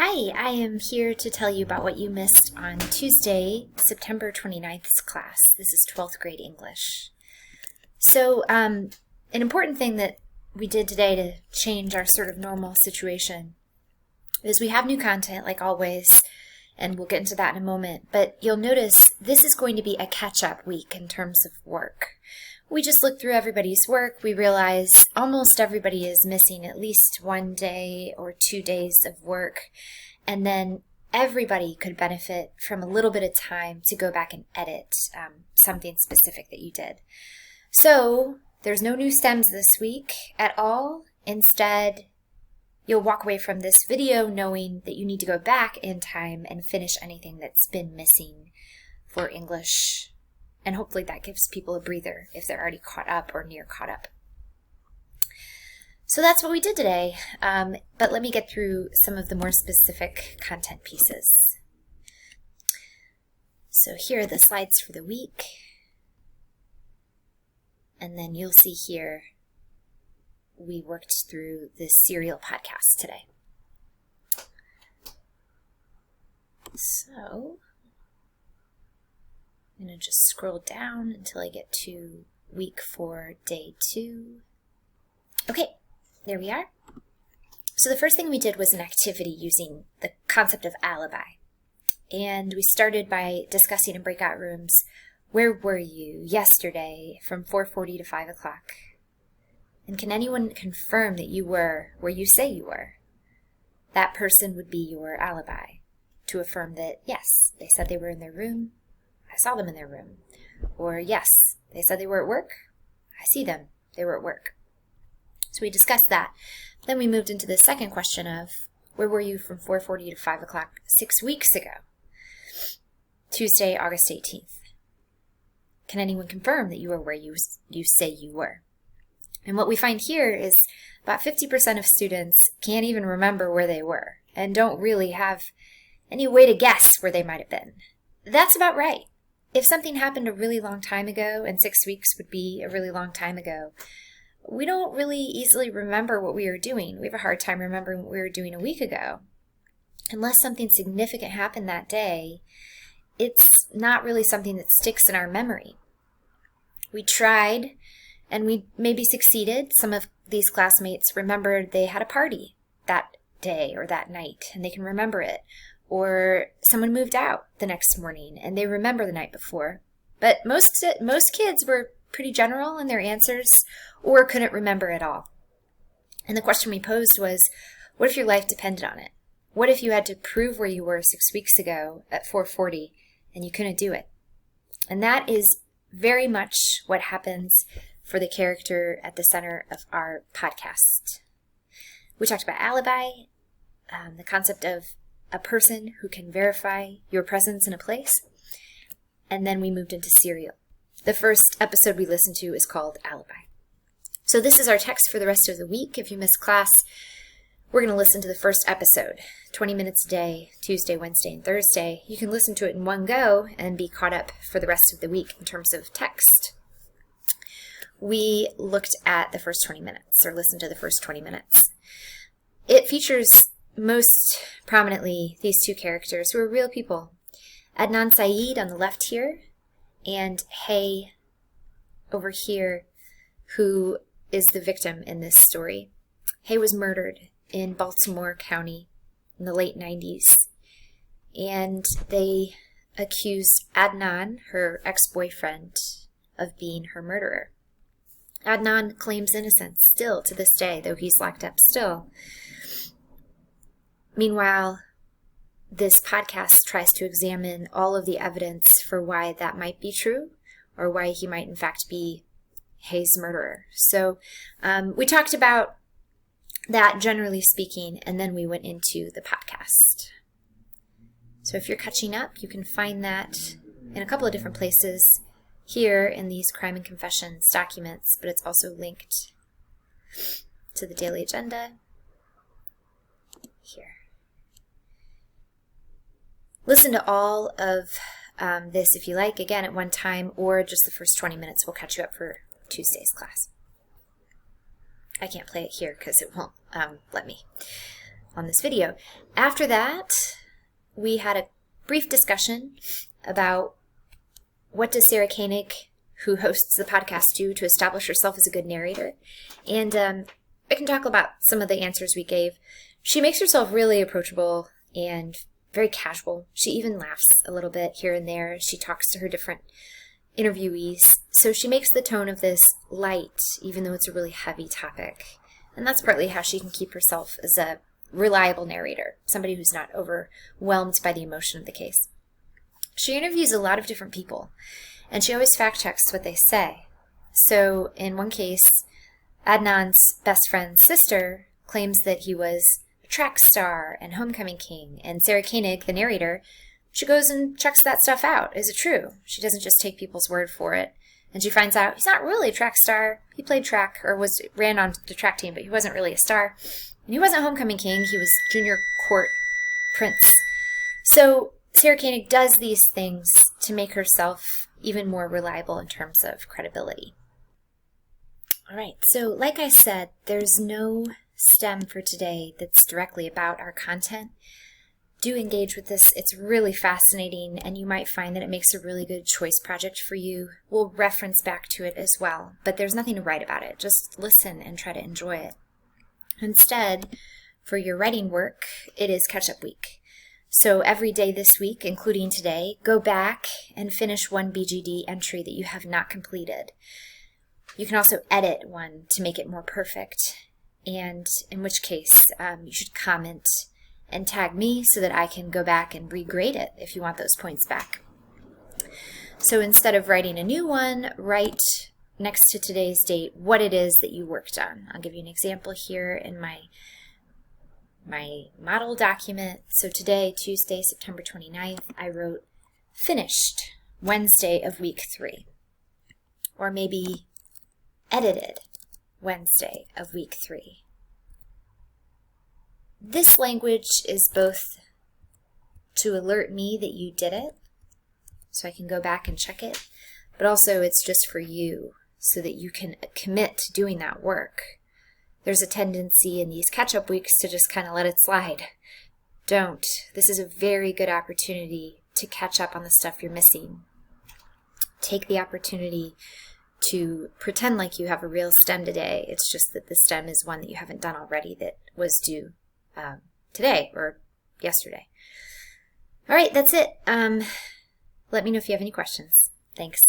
Hi, I am here to tell you about what you missed on Tuesday, September 29th's class. This is 12th grade English. So, an important thing that we did today to change our sort of normal situation is we have new content, like always, and we'll get into that in a moment, but you'll notice this is going to be a catch-up week in terms of work. We just looked through everybody's work. We realize almost everybody is missing at least 1 day or 2 days of work. And then everybody could benefit from a little bit of time to go back and edit something specific that you did. So there's no new stems this week at all. Instead, you'll walk away from this video knowing that you need to go back in time and finish anything that's been missing for English. And hopefully that gives people a breather if they're already caught up or near caught up. So that's what we did today, but let me get through some of the more specific content pieces. So here are the slides for the week. And then you'll see here we worked through this serial podcast today. So I'm going to just scroll down until I get to week 4, day 2. Okay, there we are. So the first thing we did was an activity using the concept of alibi. And we started by discussing in breakout rooms, where were you yesterday from 4:40 to 5 o'clock? And can anyone confirm that you were where you say you were? That person would be your alibi to affirm that, yes, they said they were in their room. I saw them in their room. Or yes, they said they were at work. I see them. They were at work. So we discussed that. Then we moved into the second question of, where were you from 4:40 to 5 o'clock 6 weeks ago? Tuesday, August 18th. Can anyone confirm that you were where you say you were? And what we find here is about 50% of students can't even remember where they were and don't really have any way to guess where they might have been. That's about right. If something happened a really long time ago, and 6 weeks would be a really long time ago, we don't really easily remember what we were doing. We have a hard time remembering what we were doing a week ago. Unless something significant happened that day, it's not really something that sticks in our memory. We tried, and we maybe succeeded. Some of these classmates remembered they had a party that day or that night, and they can remember it. Or someone moved out the next morning and they remember the night before. But most kids were pretty general in their answers or couldn't remember at all. And the question we posed was, what if your life depended on it? What if you had to prove where you were 6 weeks ago at 4:40 and you couldn't do it? And that is very much what happens for the character at the center of our podcast. We talked about alibi, the concept of a person who can verify your presence in a place. And then we moved into serial. The first episode we listened to is called Alibi. So this is our text for the rest of the week. If you missed class, we're going to listen to the first episode, 20 minutes a day, Tuesday, Wednesday, and Thursday. You can listen to it in one go and be caught up for the rest of the week in terms of text. We looked at the first 20 minutes, or listened to the first 20 minutes. It features most prominently these two characters who are real people. Adnan Saeed on the left here, and Hay over here, who is the victim in this story. Hay was murdered in Baltimore County in the late 90s, and they accused Adnan, her ex-boyfriend, of being her murderer. Adnan claims innocence still to this day, though he's locked up still. Meanwhile, this podcast tries to examine all of the evidence for why that might be true, or why he might in fact be Hay's murderer. So we talked about that generally speaking, and then we went into the podcast. So if you're catching up, you can find that in a couple of different places here in these Crime and Confessions documents, but it's also linked to the daily agenda here. Listen to all of this if you like, again at one time, or just the first 20 minutes will catch you up for Tuesday's class. I can't play it here because it won't let me. on this video. After that, we had a brief discussion about what does Sarah Koenig, who hosts the podcast, do to establish herself as a good narrator. And I can talk about some of the answers we gave. She makes herself really approachable and very casual. She even laughs a little bit here and there. She talks to her different interviewees. So she makes the tone of this light, even though it's a really heavy topic. And that's partly how she can keep herself as a reliable narrator, somebody who's not overwhelmed by the emotion of the case. She interviews a lot of different people, and she always fact checks what they say. So in one case, Adnan's best friend's sister claims that he was a track star and homecoming king, and Sarah Koenig, the narrator, she goes and checks that stuff out. Is it true? She doesn't just take people's word for it. And she finds out he's not really a track star. He played track, or ran on the track team, but he wasn't really a star. And he wasn't homecoming king. He was junior court prince. So Sarah Koenig does these things to make herself even more reliable in terms of credibility. All right, so like I said, there's no STEM for today that's directly about our content. Do engage with this. It's really fascinating, and you might find that it makes a really good choice project for you. We'll reference back to it as well, but there's nothing to write about it. Just listen and try to enjoy it. Instead, for your writing work, it is catch-up week. So every day this week, including today, go back and finish one BGD entry that you have not completed. You can also edit one to make it more perfect, and in which case you should comment and tag me so that I can go back and regrade it if you want those points back. So instead of writing a new one, write next to today's date what it is that you worked on. I'll give you an example here in my model document. So today, Tuesday, September 29th, I wrote finished Wednesday of week 3. Or maybe edited Wednesday of week 3. This language is both to alert me that you did it, so I can go back and check it, but also it's just for you, so that you can commit to doing that work. There's a tendency in these catch-up weeks to just kind of let it slide. Don't. This is a very good opportunity to catch up on the stuff you're missing. Take the opportunity to pretend like you have a real STEM today. It's just that the STEM is one that you haven't done already that was due today or yesterday. All right, that's it. Let me know if you have any questions. Thanks.